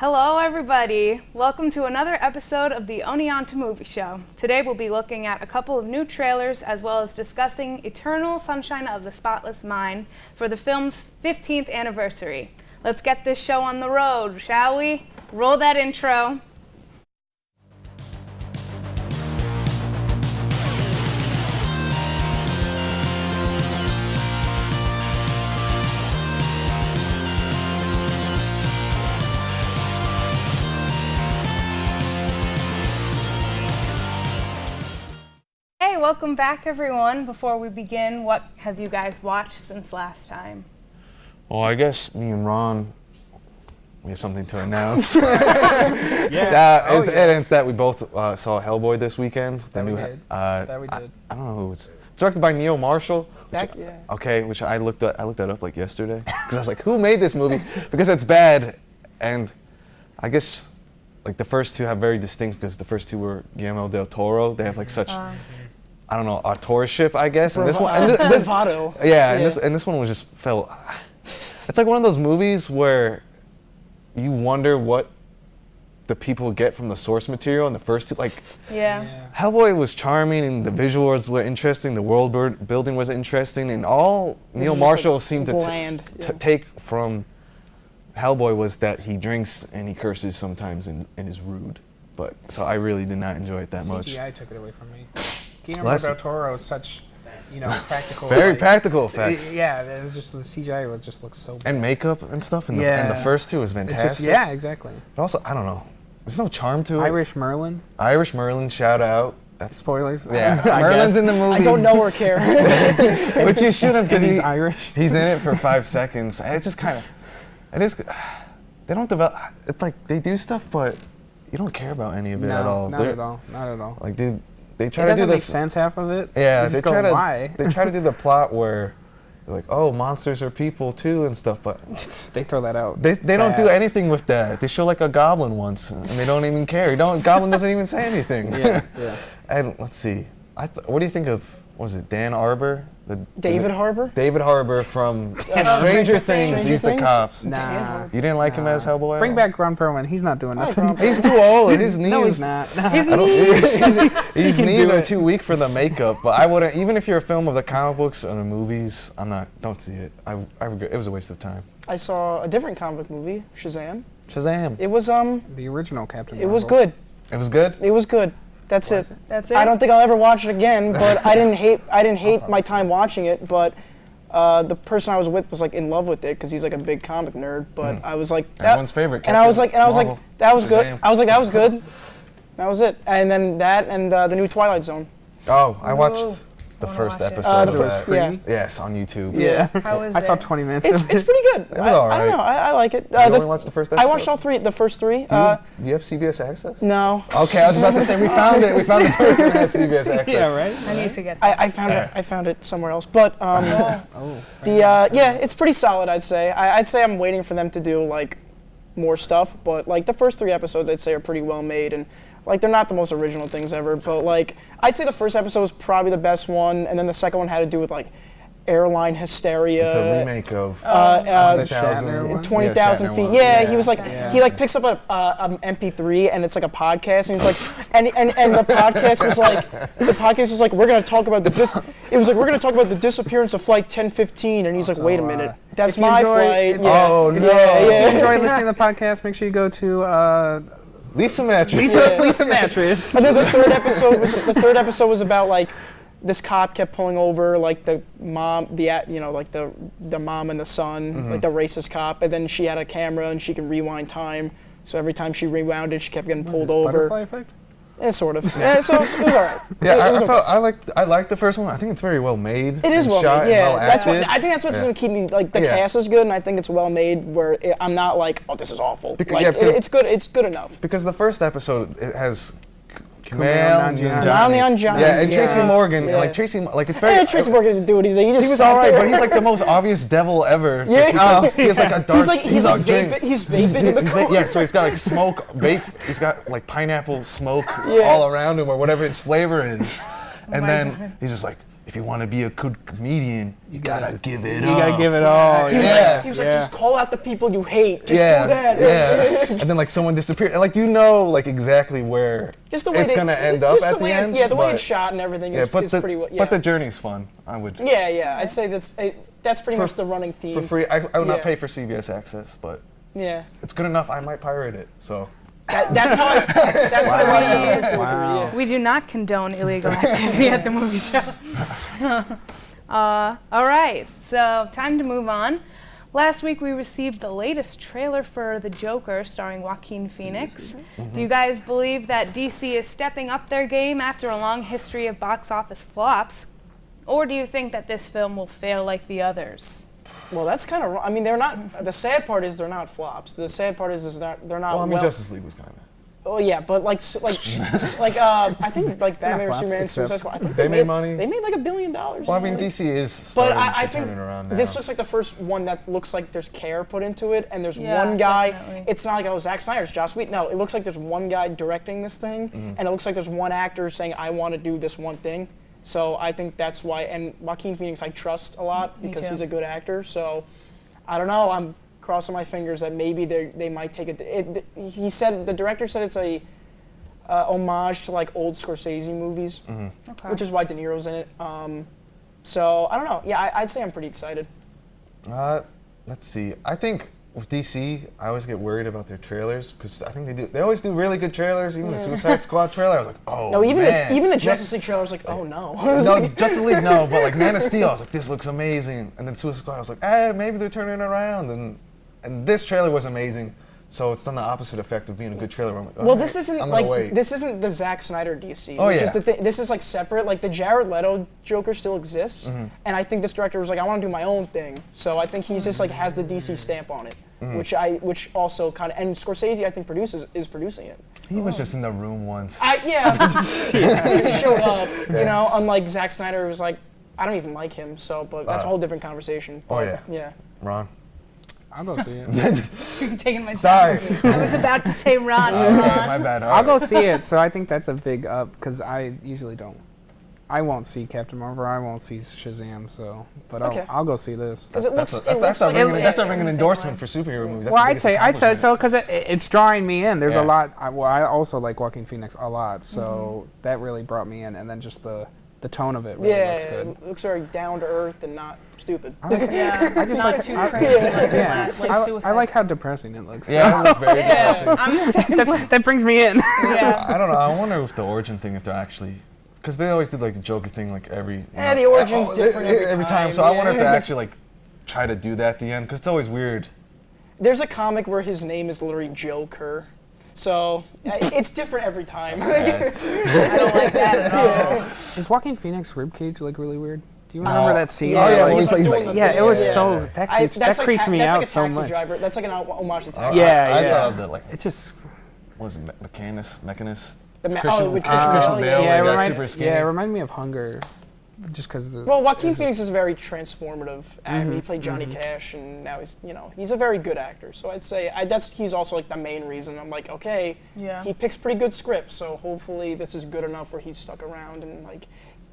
Hello everybody! Welcome to another episode of the Oneonta Movie Show. Today we'll be looking at a couple of new trailers as well as discussing Eternal Sunshine of the Spotless Mind for the film's 15th anniversary. Let's get this show on the road, shall we? Roll that intro. Hey, welcome back everyone. Before we begin, what have you guys watched since last time? Well, I guess me and Ron, we have something to announce. Evidence that we both saw Hellboy this weekend. That we did. I don't know who it's directed by Neil Marshall. Which I looked that up like yesterday because I was like, who made this movie? Because it's bad, and I guess like the first two have very distinct because the first two were Guillermo del Toro. They have like such. I don't know, authorship, I guess. And this one, bravado. And this one was just felt. It's like one of those movies where you wonder what the people get from the source material in the first two. Like, Hellboy was charming, and the visuals were interesting. The world building was interesting, and all Neil Marshall seemed to take from Hellboy was that he drinks and he curses sometimes and is rude. But so I really did not enjoy it that much. CGI took it away from me. Guillermo del Toro is such, practical. Very practical effects. It was just the CGI just looks so bad. And makeup and stuff. And the first two was fantastic. Exactly. But also, I don't know. There's no charm to it. Irish Merlin, shout out. That's spoilers. Yeah, Merlin's in the movie. I don't know or care. Which you shouldn't because he's Irish. He's in it for 5 seconds. It just kind of, it is. They don't develop. It's like they do stuff, but you don't care about any of it at all. Not at all. Not at all. Like they try to do this. It doesn't make sense, half of it. Yeah, they try to do the plot where they're like, oh, monsters are people too and stuff, but they throw that out. They don't do anything with that. They show like a goblin once, and they don't even care. Goblin doesn't even say anything. Yeah. And let's see. What do you think of? Was it Dan Arbor? David Harbour? David Harbour from Stranger Things. He's the cops. Nah. You didn't like him as Hellboy? Bring back Ron Perlman. He's not doing nothing. He's too old. His knees. No, he's not. His knees are too weak for the makeup. But I wouldn't. Even if you're a film of the comic books or the movies, don't see it. I regret. It was a waste of time. I saw a different comic movie, Shazam. Shazam. It was the original Captain Marvel. It was good. It was good. It was good. That's it. That's it. I don't think I'll ever watch it again, but I didn't hate my time watching it, but the person I was with was like in love with it because he's like a big comic nerd, but I was like everyone's favorite. And I was like that was good. I was like that was good. That was it. And then that and the new Twilight Zone. Oh, I watched the first episode of that. Free? Yes, on YouTube. Yeah. How is I saw it? 20 minutes. It's pretty good. It was all right. I don't know. I like it. You only watched the first episode? I watched all three. The first three. Do you have CBS Access? No. Okay, I was about to say we found it. We found the person that has CBS Access. Yeah, right. I need to get that. I found it somewhere else, but it's pretty solid. I'd say. I'd say I'm waiting for them to do like more stuff, but like the first 3 episodes I'd say are pretty well made and. Like, they're not the most original things ever, but, like, I'd say the first episode was probably the best one, and then the second one had to do with, like, airline hysteria. It's a remake of 20,000 feet. Yeah, he was like, he, like, picks up a MP3, and it's, like, a podcast, and he's like, and the podcast was like, we're going to talk about we're going to talk about the disappearance of Flight 1015, and he's like, wait a minute, that's my flight. Oh, no. If you enjoy listening to the podcast, make sure you go to... Lisa Mattress. Lisa Mattress. And then the third episode was about like this cop kept pulling over like the mom, like the mom and the son, like the racist cop, and then she had a camera and she can rewind time. So every time she rewound it, she kept getting pulled over. Butterfly effect? Yeah, sort of. Yeah, so it was alright. Yeah, I liked the first one. I think it's very well made. It is well shot made. Yeah, and well acted. I think that's what's going to keep me like the cast is good, and I think it's well made. Where I'm not like, oh, this is awful. It's good. It's good enough. Because the first episode it has. Kumail Nanjiani. Yeah, and Tracy Morgan, like Tracy, like it's very. Yeah, Tracy Morgan didn't do anything. He was alright, but he's like the most obvious devil ever. Yeah, he has like a dark. He's vaping in the car. Yeah, so he's got like smoke, vape. He's got like pineapple smoke all around him, or whatever his flavor is. And then he's just like, if you want to be a good comedian, you gotta give it You up. gotta give it all. He was Yeah. like, just call out the people you hate. Just yeah, do that. yeah. And then like someone disappeared, and like like exactly where Just the way it's gonna end up at the end. Yeah, the way but- it's shot and everything Yeah, is but pretty well. Yeah. but the journey's fun. I would yeah, I'd say that's pretty much the running theme. for free. I would not Yeah. pay for CBS access, but Yeah. it's good enough. I might pirate it. So That's how that's what I watched episode 2 and 3, Wow. yeah. We do not condone illegal activity at the movie show. All right, so time to move on. Last week we received the latest trailer for The Joker starring Joaquin Phoenix. Do you guys believe that DC is stepping up their game after a long history of box office flops? Or do you think that this film will fail like the others? Well, that's kind of. I mean, they're not. The sad part is they're not flops. The sad part is they're not. well, I mean, Justice League was kind of. Oh yeah, but I think like Batman or flops, Superman, except- Suicide Squad. I think They made money. They made like $1 billion. Well, I mean, DC is But starting I to think turn it around now. this looks like the first one that looks like there's care put into it, and there's Yeah, one guy. definitely. It's not like Zack Snyder's Joss Whedon. No, it looks like there's one guy directing this thing, and it looks like there's one actor saying, "I want to do this one thing." So I think that's why. And Joaquin Phoenix, I trust a lot Me because too. he's a good actor. So I don't know. I'm crossing my fingers that maybe they might take it. He said the director said it's a homage to like old Scorsese movies, Okay. which is why De Niro's in it. So I don't know. Yeah, I'd say I'm pretty excited. Let's see. I think with DC, I always get worried about their trailers because I think they always do really good trailers. Even the Suicide Squad trailer, I was like, oh No, even man. the Justice League trailer, I was like, oh no. No, Justice League, no, but like Man of Steel, I was like, this looks amazing. And then Suicide Squad, I was like, maybe they're turning it around. And this trailer was amazing. So it's done the opposite effect of being a good trailer. Where I'm like, Well, alright, this isn't I'm gonna like wait. this isn't the Zack Snyder DC. Oh, which yeah. is the this is like separate. Like the Jared Leto Joker still exists, and I think this director was like, I want to do my own thing. So I think he's just like has the DC stamp on it, which also kind of and Scorsese I think is producing it. He was just in the room once. He just showed up. You know, unlike Zack Snyder, who was like, I don't even like him. So, but that's a whole different conversation. Oh, But, yeah. yeah. Ron. I'll go see it. I'm taking my Sorry. I was about to say Ron. My bad. I'll go see it. So I think that's a big up because I usually don't. I won't see Captain Marvel. I won't see Shazam. So, but Okay. I'll go see this. Because it looks. That's a ringing same endorsement way. for superhero movies. That's Well, the I'd biggest say accomplishment. so because it's drawing me in. There's Yeah. a lot. I also like Joaquin Phoenix a lot, so that really brought me in. And then just the tone of it really looks good. it looks very down to earth and not stupid. I like, Yeah, I just not like too crazy like, yeah. like Suicide I like how depressing it looks. Yeah, it looks very depressing. Yeah, I'm the same way. that brings me in. Yeah. I don't know. I wonder if the origin thing, if they're actually, because they always did like the Joker thing, like every. Yeah, the origin's different every time. time, So I wonder if they yeah. actually like try to do that at the end, because it's always weird. There's a comic where his name is literally Joker. So it's different every time. I don't like that at all. Is Joaquin Phoenix ribcage like really weird? Do you No. remember that scene? Oh, where, yeah, like, he's like doing the yeah, thing. it was Yeah. so that creeped me that's out like a so taxi much. driver. That's like an homage to I taxi. Yeah. thought of the like, It just what was it, Mechanist? with Christian Christian Bale, Bale. where he got remind- super skinny. yeah, it reminded me of Hunger, just because the. Well, Joaquin Phoenix is very transformative actor. He played Johnny Cash, and now he's a very good actor. So I'd say he's also like the main reason. I'm like, okay, Yeah. he picks pretty good scripts, so hopefully this is good enough where he's stuck around and like.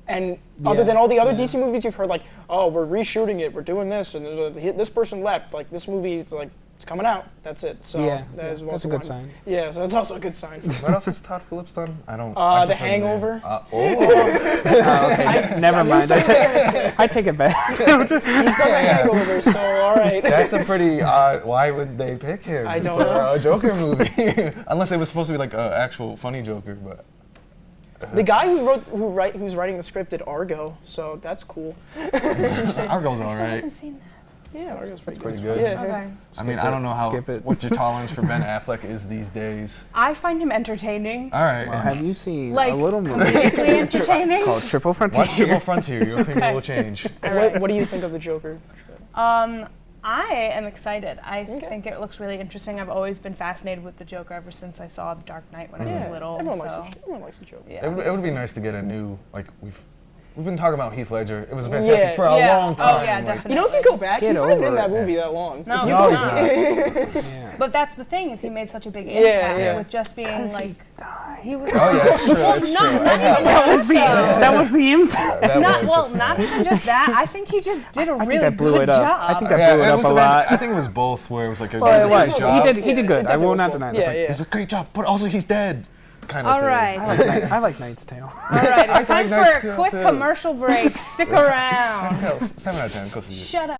And other than all the other DC movies you've heard, like, oh, we're reshooting it, we're doing this, and this person left. Like this movie, it's like it's coming out. That's it. So Yeah, that is that's also a good one. sign. Yeah, so that's also a good sign. What else has Todd Phillips done? I don't. I The just heard the name. Hangover. Never mind. I take it back. He's done the Hangover, so all right. That's a pretty odd. Why would they pick him I don't for know. a Joker movie? Unless it was supposed to be like an actual funny Joker, but. The guy who's writing the script did Argo, so that's cool. Argo's all I right. haven't seen that. Yeah, Argo's That's pretty pretty good. good. Yeah. Okay. I mean, I don't know Skip it. what your tolerance for Ben Affleck is these days. I find him entertaining. All right. Well, have you seen Like a little movie comedically entertaining. called Triple Frontier? Watch Triple Frontier. Your opinion Okay. will change. What do you think of the Joker? I am excited. I think it looks really interesting. I've always been fascinated with the Joker ever since I saw The Dark Knight when I was little. Everyone so. likes the Joker. Yeah. It would be nice to get a new, like, we've been talking about Heath Ledger. It was fantastic for a long time. Oh, yeah, like, definitely. You know, if you go back, Get he's not even over in that it. movie that long. No, No, he's he's not. not. Yeah. But that's the thing, is he made such a big impact Yeah. with just being like, he was. Oh yeah, it's true. It's not, true. not Yeah. even just so. That was the impact. That Not, was well, just- not even just that. I think he just did a I think really that blew good it up. job. I think that blew it up was a lot. I think it was both, where it was like a Well, it great was. job. He did good. it I will definitely not was deny both. that. Yeah. It's a great job, but also he's dead. Kind of All thing. right. I like Knight's Tale. All right, I it's time think that's for a still quick too. commercial break. Stick around. 7 out of 10. Go see it. Shut up.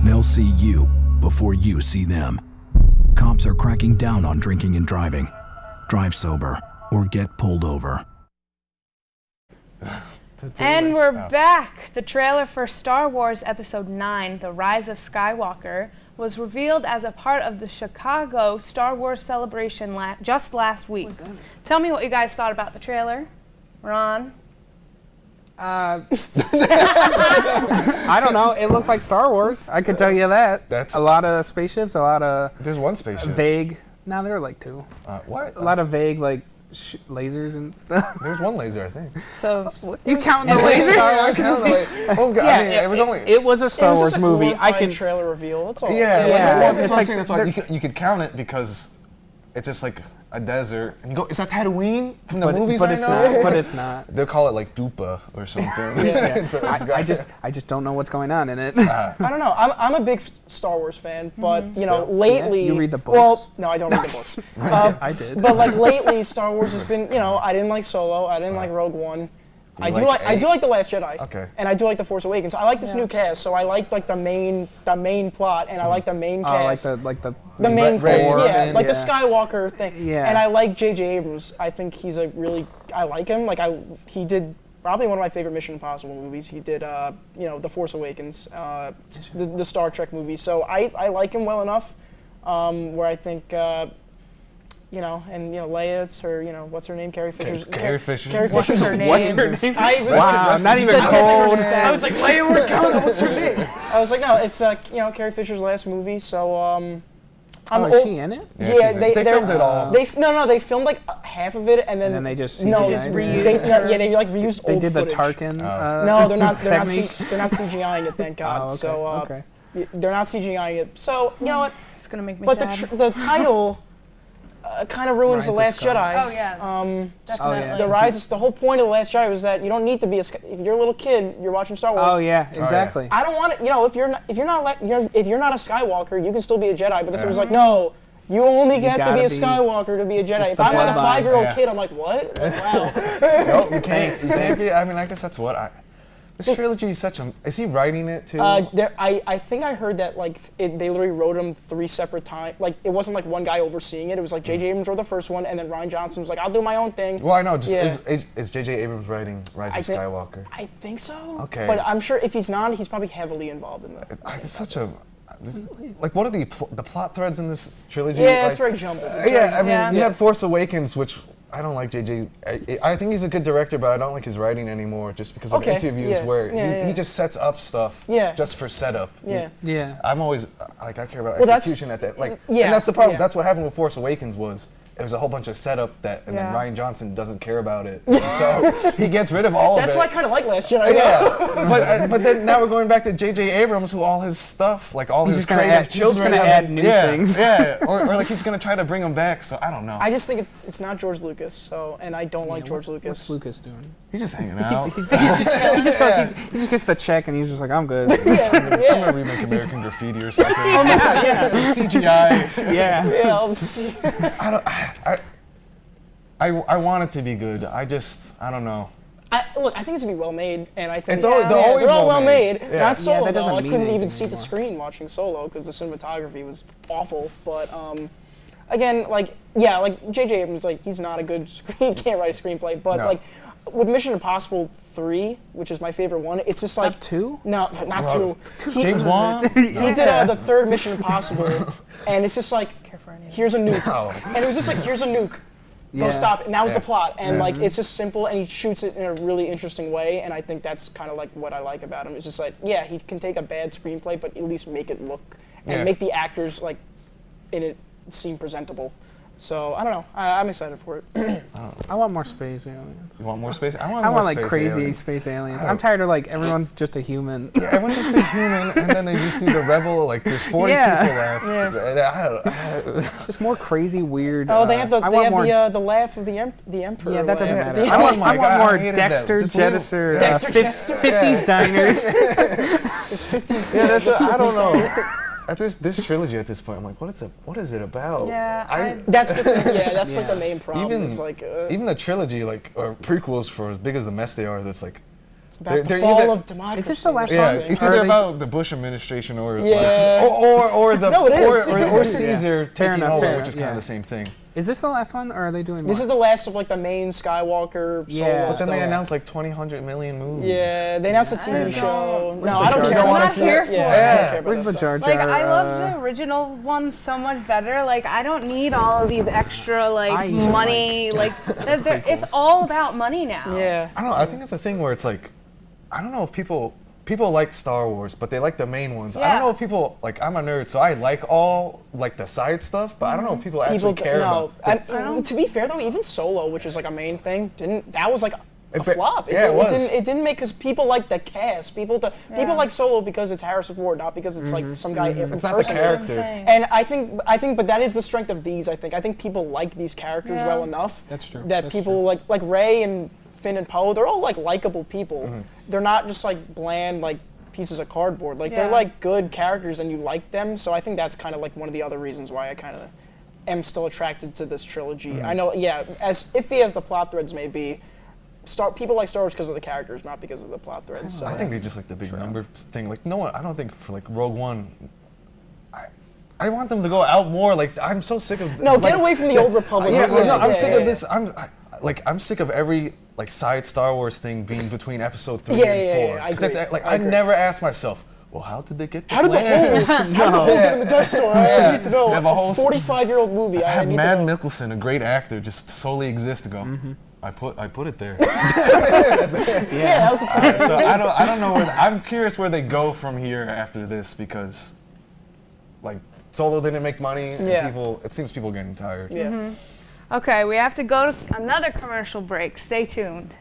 They'll see you before you see them. Cops are cracking down on drinking and driving. Drive sober or get pulled over. And we're back. The trailer for Star Wars Episode 9, The Rise of Skywalker, was revealed as a part of the Chicago Star Wars celebration just last week. Tell me what you guys thought about the trailer. Ron? I don't know. It looked like Star Wars. I could tell you that. That's- a lot of spaceships, a lot of There's one spaceship. vague. No, there were like two. What? A lot of vague like lasers and stuff. There's one laser, I think. So, You counting the Star lasers? Wars kind of like- oh, God, I mean, it was only. It was a Star It was Wars just a movie. I glorified can. trailer reveal. That's all. Yeah, Yeah. that's It's what I'm like saying. That's why you could count it, because it's just like a desert. And you go, is that Tatooine from the movies but I it's know? not. But it's not. They'll call it like Dupa or something. Yeah. I just don't know what's going on in it. I don't know. I'm a big Star Wars fan, but you know, Still. lately. Yeah, you read the Well, books? no, I don't read the books. I did. But like lately, Star Wars has been. You know, I didn't like Solo. I didn't like Rogue One. I do like like I do eight? like The Last Jedi. Okay. And I do like The Force Awakens. I like this new cast, so I like the main plot, and I like the main cast. like the The main Ray thing, Orvin. yeah, like the Yeah. Skywalker thing. Yeah. And I like J.J. Abrams. I think he's a really, I like him. Like he did probably one of my favorite Mission Impossible movies. He did, you know, The Force Awakens, the Star Trek movies. So I like him well enough, where I think, you know, and you know, Leia, it's her, you know, what's her name? Carrie Fisher's. Carrie Fisher. Carrie Fisher's her name. What's her name? Wow, not even cold. I was like, Leia, we're going. What's her name? I was like, no, it's you know, Carrie Fisher's last movie. So I'm Is she in it? Yeah, they filmed it all. They filmed like half of it, and then they just no, CGI'd Just it? reused yeah, they like reused They old did the footage. Tarkin. No, they're not. technique? They're not CGIing it. Thank God. Oh, okay, So okay. they're not CGIing it. So you know what? it's going to make me But sad. the title kind of ruins Rise the of Last Jedi. Oh, yeah. Oh, yeah. The Rise. The whole point of the Last Jedi was that you don't need to be if you're a little kid, you're watching Star Wars. Oh yeah, exactly. I don't want to. You know, if you're not a Skywalker, you can still be a Jedi. But this was like, no, you only get to be gotta a be- Skywalker to be a Jedi. it's If the I'm like a bloodline. 5-year-old Yeah. kid, I'm like, what? Like, wow. No, you can't. You can't be. I mean, I guess that's what I. This trilogy is such a. Is he writing it too? I think I heard that like they literally wrote them 3 separate times. Like it wasn't like one guy overseeing it. It was like J.J. Abrams wrote the first one, and then Ryan Johnson was like, I'll do my own thing. Well, I know. Just Yeah. is J.J. Abrams writing Rise of think- Skywalker? I think so. Okay. But I'm sure if he's not, he's probably heavily involved in that. It's such a. Like, what are the plot threads in this trilogy? Yeah, like, it's very jumbled. Yeah, I mean, Yeah. you had Force Awakens, which I don't like J.J. I think he's a good director, but I don't like his writing anymore, just because of Okay, interviews yeah, where yeah, he yeah. just sets up stuff Yeah. just for setup. Yeah. Yeah. I'm always like I care about Well, that's- execution at that. Like, yeah, and that's the problem. yeah. That's what happened with Force Awakens was. It was a whole bunch of setup and Yeah. then Ryan Johnson doesn't care about it, so he gets rid of all That's of it. why I kind of like Last Jedi. Yeah, but then now we're going back to J.J. Abrams, who all his stuff, like all He's his just gonna creative add- he's just children, gonna have add new yeah, things. Yeah, or like he's gonna try to bring them back. So I don't know. I just think it's not George Lucas. So, and I don't like George Lucas. What's Lucas doing? He's just hanging out. he just gets the check and he's just like, I'm good. I'm gonna remake American Graffiti or something. CGI. yeah. Yeah, I'll see. I want it to be good. I don't know. Look, I think it's gonna be well made, and I think It's always- they're always they're all well well made. made. Yeah. Not Solo that though. doesn't I mean couldn't even anything see the anymore. screen watching Solo because the cinematography was awful. But again, like J.J. Abrams, like he's not a good he can't write a screenplay. But No. like with Mission Impossible 3, which is my favorite one, it's just like... 2? No, not Wow. 2. James Wan? He did the third Mission Impossible, and it's just like, here's a nuke. No. And it was just like, here's a nuke. Go Yeah. stop it. And that was the Yeah. plot. And like, it's just simple, and he shoots it in a really interesting way, and I think that's kind of like what I like about him. It's just like, yeah, he can take a bad screenplay, but at least make it look, and Yeah. make the actors like, in it seem presentable. So, I don't know. I'm excited for it. I want more space aliens. You want more space? I want I more want like space crazy aliens. space aliens. I'm tired of like everyone's just a human. Yeah, everyone's just a human, and then they just need a rebel. Like there's 40 Yeah. people left. And I don't, Just more crazy, weird. Oh, they have the I want more. the laugh of the emperor. Yeah, that doesn't laugh. matter. The- I want my God, I more hated that. Dexter, Just leave- Jettiser, Dexter, Jettiser. 50s diners. It's 50s. yeah, that's I don't know. At this trilogy at this point, I'm like, what is it about? Yeah, That's the thing. Yeah, that's like Yeah. the main problem. Even it's like even the trilogy, like or prequels, for as big as the mess they are, that's like it's about they're the fall either- of democracy. Is this the last or yeah, something. it's Are either they- about the Bush administration or Yeah. like, or the No, it is. or Caesar Fair taking enough, over, fair which is enough, kind of yeah. the same thing. Is this the last one, or are they doing more? This is the last of like the main Skywalker Yeah. solo But But then they stuff. announced like 200 million movies. Yeah, they announced a I TV don't show. know. No, Where's I don't the care. Jar about Jar? that. I'm not here Yeah, for I don't it. care about Where's that the stuff. Jar Jar? Like, I love the original ones so much better. Like, I don't need all of these extra, like, I used to money. Like, it's all about money now. Yeah. I don't know. I think it's a thing where it's like, I don't know if people like Star Wars, but they like the main ones. I Yeah. don't know if people like. I'm a nerd, so I like all like the side stuff, but I don't know if people actually care no. about. And to be fair though, even Solo, which is like a main thing, that was like a It- flop. yeah, it was. It didn't make because people like the cast. People like Solo because it's Harrison Ford, not because it's like some guy. It's not the character. And I think, but that is the strength of these. I think people like these characters Yeah. well enough. That's true. That That's people true. like Rey and Finn and Poe. They're all like likable people. They're not just like bland like pieces of cardboard. Like they're Yeah. like good characters and you like them. So I think that's kind of like one of the other reasons why I kind of am still attracted to this trilogy. I know, yeah, as iffy as the plot threads may be, people like Star Wars because of the characters, not because of the plot threads. So I think they just like the big number thing. Like no one. I don't think for like Rogue One. I want them to go out more. Like I'm so sick of. no, like, get away from the old Republic. Yeah, no, I'm sick of yeah. this. I'm sick of every like side Star Wars thing being between Episode 3 Yeah, and yeah, 4. yeah, I 'Cause that's, agree. like I I agree. never asked myself, well, how did they get the How did the plans? holes? How did the holes get in the Death Star? I need to know. They have a whole 45-year-old movie. I Have need Mad to know. Mikkelsen, a great actor, just solely exist to go. I put it there. Yeah, that was the point. So I don't know where I'm curious where they go from here after this because like Solo didn't make money and Yeah. it seems people are getting tired. Yeah. Okay, we have to go to another commercial break. Stay tuned.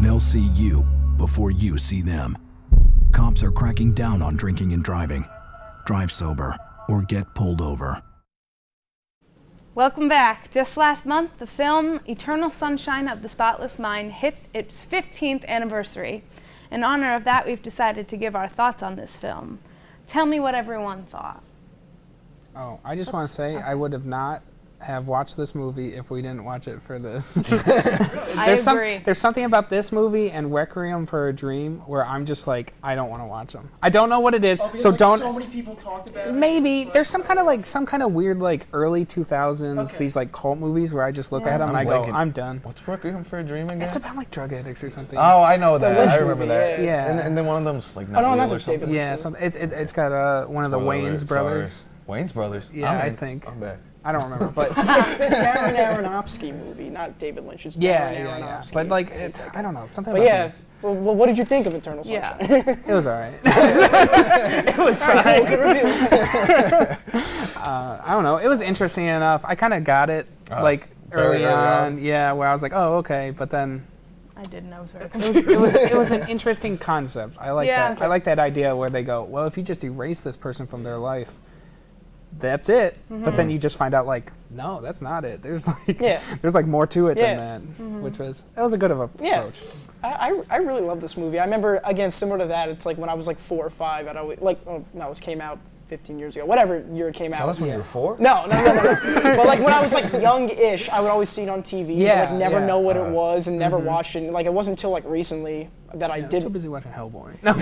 They'll see you before you see them. Cops are cracking down on drinking and driving. Drive sober or get pulled over. Welcome back. Just last month, the film Eternal Sunshine of the Spotless Mind hit its 15th anniversary. In honor of that, we've decided to give our thoughts on this film. Tell me what everyone thought. Oh, I just want to say I would have not have watched this movie if we didn't watch it for this. I agree. There's something about this movie and Requiem for a Dream where I'm just like, I don't want to watch them. I don't know what it is, so don't. So many people talked about it. Maybe there's some kind of weird like early 2000s these like cult movies where I just look at them and I go, blanking. I'm done. What's Requiem for a Dream again? It's about like drug addicts or something. Oh, I know the that. Lynch I remember movie, that. yeah. And then one of them's like Oh, not no, real not or the something. David Yeah, it's got one of the Spoiler Wayans alert, sorry. brothers. Wayne's brothers. Yeah, I'm I in. think. I'm back. I don't remember, but It's the Darren Aronofsky movie, not David Lynch. It's yeah, Darren yeah. Aronofsky. But like, I don't know, something But about yeah, this. well, what did you think of Eternal Sunshine? Yeah. It was alright. It was fine. Good review. I don't know. It was interesting enough. I kind of got it like very early early on. on. Yeah, where I was like, oh, okay. But then I didn't know. I was very it confused. was an interesting concept. I like Yeah. that. I like that idea where they go, well, if you just erase this person from their life, that's it. But then you just find out like, no, that's not it. There's like Yeah. there's like more to it Yeah. than that, which was a good of a Yeah. approach. I really love this movie. I remember, again, similar to that, it's like when I was like 4 or 5, I'd always, like, oh, no, this came out 15 years ago, whatever year it came out. So that's when you were 4? No. But like when I was like young-ish, I would always see it on TV, but like never know what it was and never watch it. Like it wasn't until like recently that I did. Too busy watching Hellboy. No.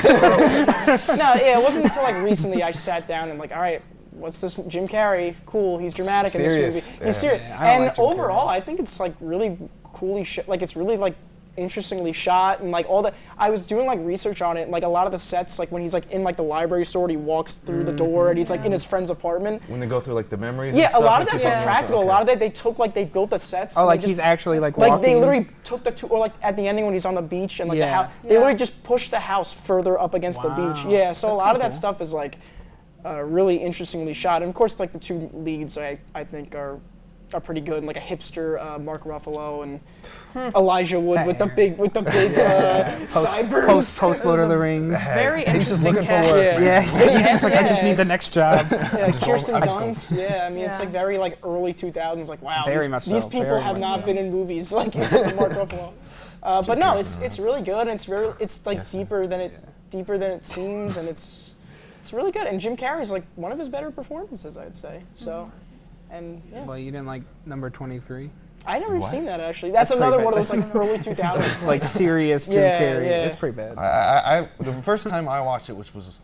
It wasn't until like recently I sat down and like, all right, what's this? Jim Carrey, cool. He's dramatic in this movie. He's serious. Yeah, and overall, I think it's like really coolly shot. Like it's really like interestingly shot and like all the. I was doing like research on it. And, like a lot of the sets, like when he's like in like the library store, and he walks through the door and he's like in his friend's apartment. When they go through like the memories. Yeah, and stuff, a lot of like, that's like practical. A lot of that they took like they built the sets. Oh, and like they he's actually like like walking. they literally took the two, or like at the ending when he's on the beach and like the house, they literally just pushed the house further up against the beach. Yeah, so That's a lot of kinda that stuff is like really interestingly shot, and of course like the two leads I think are pretty good, and like a hipster Mark Ruffalo and Elijah Wood with the big sideburns. Post Lord of the Rings. Very He's just interesting looking for cast. work. Yeah, he's just like, I just need the next job. Yeah, Kirsten high school. Dunst. Yeah, I mean it's like very like early 2000s. Like wow, Very these, much these so, people very have much not so. been in movies like except for Mark Ruffalo. But no, it's really good, and it's like deeper than it seems, and it's really good. And Jim Carrey's like one of his better performances, I'd say. So, and yeah. Well, you didn't like number 23? I never seen that actually. That's pretty another bad. one of those like early 2000s. Like serious Jim Yeah, Carrey. yeah. It's pretty bad. I the first time I watched it, which was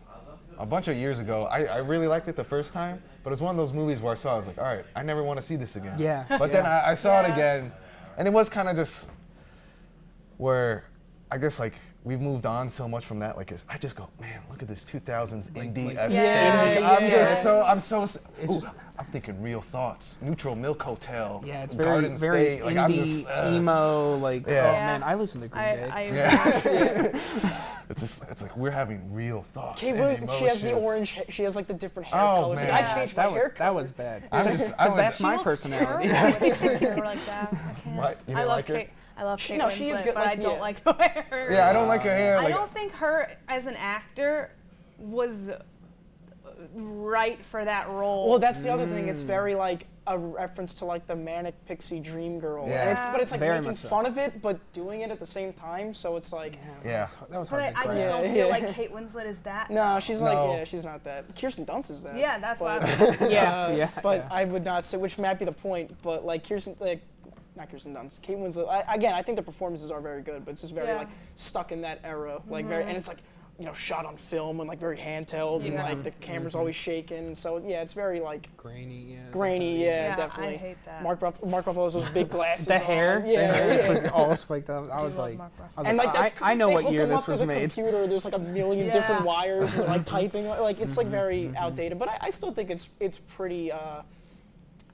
a bunch of years ago, I really liked it the first time, but it's one of those movies where I saw it, I was like, all right, I never want to see this again. Yeah. But then I saw it again, and it was kind of just where I guess like we've moved on so much from that. Like I just go, man, look at this 2000s indie aesthetic. I'm thinking Real Thoughts, Neutral Milk Hotel, Yeah, it's Garden very State. Like I'm indie, just emo. Like, Yeah. oh man, I listen to Green Day. it's like we're having real thoughts. Kate and Winslet, she has the emotions. orange. She has like the different hair Oh, colors. man. Like, I changed my hair color. That was bad. I Because that's my She looks personality. terrible with pink hair like that. I can't. What? You I didn't love like her? Kate. I love Kate no, she is Winslet, good, but like, I don't yeah. like the way her. Yeah, I don't like her hair. I Like, don't think her as an actor was right for that role. Well, that's the other thing. It's very like a reference to like the manic pixie dream girl. Yeah. And but it's like Very making much so. fun of it, but doing it at the same time. So it's like, yeah. That was but hard to I just grasp. don't Yeah, feel yeah. like Kate Winslet is that. no, she's No. like, yeah, she's not that. Kirsten Dunst is that. Yeah, that's why. But, Yeah. but I would not say, which might be the point. But like not Kirsten Dunst, Kate Winslet. I think the performances are very good, but it's just very Yeah. like stuck in that era, like very, and it's like shot on film and like very handheld and like the camera's always shaking. So yeah, it's very like Grainy. grainy. Yeah, Yeah, definitely. I hate that. Mark Ruffalo has those big glasses. The on. hair. Yeah. The hair is like all spiked up. I was love like, Mark And like I know they what hook year them this up to was the made. computer. There's like a million Yeah. different wires and they're like typing. Like it's like very outdated. But I still think it's pretty.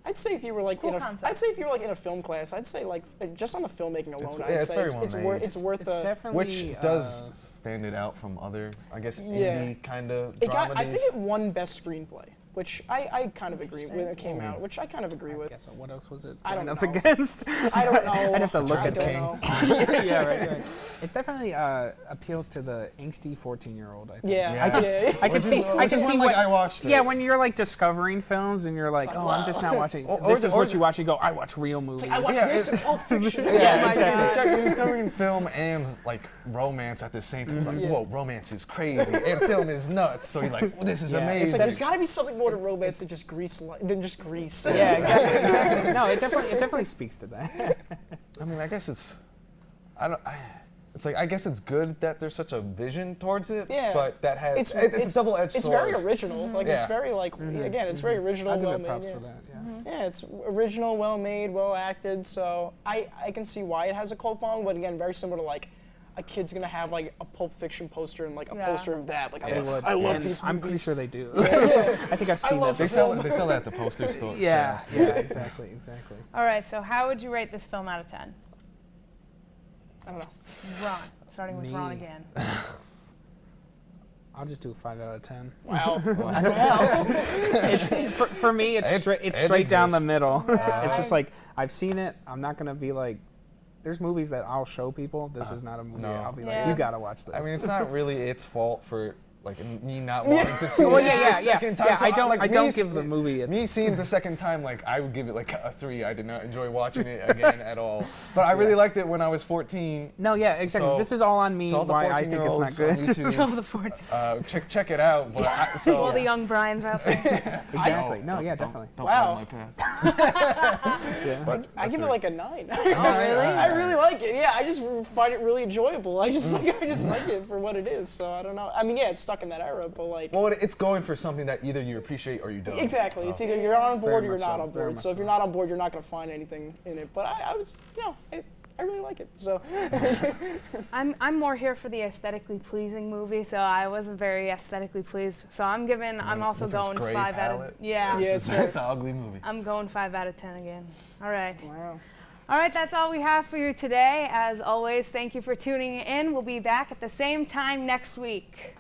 I'd say if you were like Cool concept. I'd say if you were like in a film class, I'd say like just on the filmmaking alone, yeah, I'd it's say very well it's made. worth it's worth It's the. definitely Which does stand it out from other, I guess, Yeah. indie kind of It got, dramedies. I think it won best screenplay, which I kind of agree when it came out, which I kind of agree with. Guess what else was it? I don't going up know. against? I don't know. I'd have to look I at don't King. know. Yeah, right. It's definitely appeals to the angsty 14-year-old. I think. Yeah, Yeah. yeah. I can see. I can see like what. I watched it. Yeah, when you're like discovering films and you're like, oh, I'm just not watching. This is what you watch. You go, I watch real movies. I watched Yeah, this in Pulp Fiction. Yeah, exactly. You're discovering film and like romance at the same time. It's like, whoa, romance is crazy and film is nuts. So you're like, well, this is Yeah. amazing. It's like there's got to be something more to romance than just grease. Than just grease. Yeah, exactly. No, it definitely speaks to that. I mean, I guess it's, it's like I guess it's good that there's such a vision towards it. Yeah. But that has It's it's a double-edged It's sword. very original. Like it's Yeah. very like again, it's very original, I'll give well it made. props Yeah. for that. Yeah. Yeah, it's original, well made, well acted. So I can see why it has a cult following. But again, very similar to like a kid's gonna have like a Pulp Fiction poster and like a Yeah. poster of that. Like Yes. I love And these I'm pretty movies. sure they do. I think I've seen love that. They sell that at the poster store. Yeah, so. yeah, exactly. All right, so how would you rate this film out of 10? I don't know. Ron, starting with Me. Ron again. I'll just do a 5 out of 10. Wow. It's, for me, it's It straight down the exists. middle. It's just like I've seen it. I'm not gonna be like. There's movies that I'll show people. This is not a movie. No. I'll be Yeah. like, you gotta watch this. I mean, it's not really its fault for like me not wanting to see Well, it yeah, the second time. yeah. So I don't. like, I don't me give the movie. me seeing it the second time, like I would give it like a 3. I did not enjoy watching it again at all. But I really liked it when I was 14. No, yeah, exactly. So, this is all on me. To all the Why I think it's not 14-year-olds good. on All YouTube, the 14. check it out. But All the young Brian's out there. Exactly. No, yeah, definitely. Don't Wow. follow my path. Yeah. But I give it like a 9. Oh, really? I really like it. Yeah, I just find it really enjoyable. I just like it for what it is. So I don't know. I mean, yeah, it's stuck in that era, but like. Well, it's going for something that either you appreciate or you don't. Exactly. It's either you're on board or you're much not so, on very board. much So if you're so. not on board, you're not going to find anything in it. But I was, I really like it. So I'm more here for the aesthetically pleasing movie, so I wasn't very aesthetically pleased. So I'm also With its going gray 5 out palette. of yeah. Yeah. It's an ugly movie. I'm going 5 out of 10 again. All right. wow. All right, that's all we have for you today. As always, thank you for tuning in. We'll be back at the same time next week.